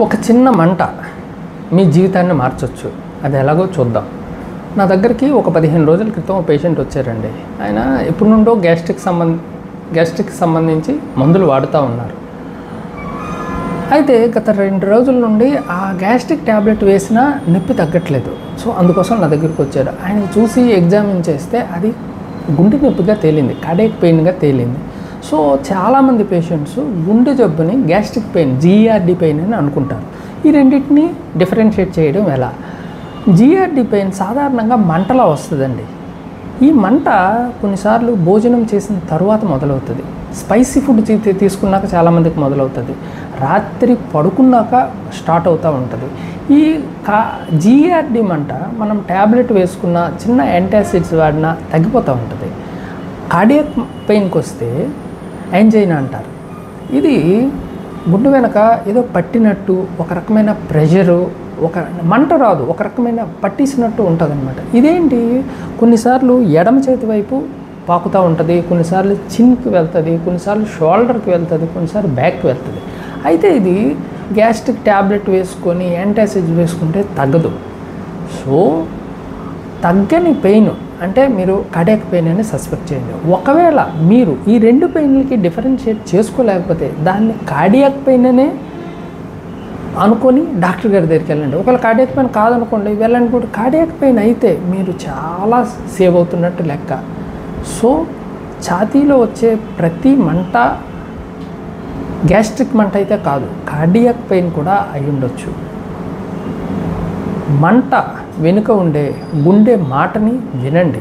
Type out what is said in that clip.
ఒక చిన్న మంట మీ జీవితాన్ని మార్చొచ్చు. అది ఎలాగో చూద్దాం. నా దగ్గరికి ఒక 15 రోజుల క్రితం పేషెంట్ వచ్చారండి. ఆయన ఎప్పటి నుండో గ్యాస్ట్రిక్ సంబంధించి మందులు వాడుతూ ఉన్నారు. అయితే గత 2 రోజుల నుండి ఆ గ్యాస్ట్రిక్ ట్యాబ్లెట్ వేసినా నొప్పి తగ్గట్లేదు. సో అందుకోసం నా దగ్గరికి వచ్చారు. ఆయన చూసి ఎగ్జామిన్ చేస్తే అది గుండె నొప్పిగా తేలింది, కార్డియాక్ పెయిన్గా తేలింది. సో చాలామంది పేషెంట్స్ గుండె జబ్బుని గ్యాస్ట్రిక్ పెయిన్, జీఆర్డీ పెయిన్ అని అనుకుంటారు. ఈ రెండింటిని డిఫరెన్షియేట్ చేయడం ఎలా? జీఆర్డీ పెయిన్ సాధారణంగా మంటలా వస్తుందండి. ఈ మంట కొన్నిసార్లు భోజనం చేసిన తర్వాత మొదలవుతుంది. స్పైసీ ఫుడ్ తీసుకున్నాక చాలామందికి మొదలవుతుంది. రాత్రి పడుకున్నాక స్టార్ట్ అవుతూ ఉంటుంది. ఈ జీఆర్డీ మంట మనం ట్యాబ్లెట్ వేసుకున్న, చిన్న యాంటాసిడ్స్ వాడినా తగ్గిపోతూ ఉంటుంది. కార్డియాక్ పెయిన్కి వస్తే యాంజైనా అంటారు. ఇది గుండె వెనక ఏదో పట్టినట్టు, ఒక రకమైన ప్రెషరు, ఒక మంట రాదు, ఒక రకమైన పట్టేసినట్టు ఉంటుంది అనమాట. ఇదేంటి, కొన్నిసార్లు ఎడమ చేతి వైపు పాకుతూ ఉంటుంది, కొన్నిసార్లు చిన్కి వెళ్తుంది, కొన్నిసార్లు షోల్డర్కి వెళ్తుంది, కొన్నిసార్లు బ్యాక్కి వెళ్తుంది. అయితే ఇది గ్యాస్ట్రిక్ ట్యాబ్లెట్ వేసుకొని యాంటాసిడ్స్ వేసుకుంటే తగ్గదు. సో తగ్గని పెయిన్ అంటే మీరు కార్డియాక్ పెయిన్ అని సస్పెక్ట్ చేయండి. ఒకవేళ మీరు ఈ 2 పెయిన్లకి డిఫరెన్షియేట్ చేసుకోలేకపోతే దాన్ని కార్డియాక్ పెయిన్ అనే అనుకొని డాక్టర్ గారి దగ్గరికి వెళ్ళండి. ఒకవేళ కార్డియాక్ పెయిన్ కాదనుకోండి, వెళ్ళండి. కార్డియాక్ పెయిన్ అయితే మీరు చాలా సేవ్ అవుతున్నట్టు లెక్క. సో ఛాతీలో వచ్చే ప్రతి మంట గ్యాస్ట్రిక్ మంట అయితే కాదు, కార్డియాక్ పెయిన్ కూడా అయి ఉండొచ్చు. మంట వెనుక ఉండే గుండె మాటని వినండి.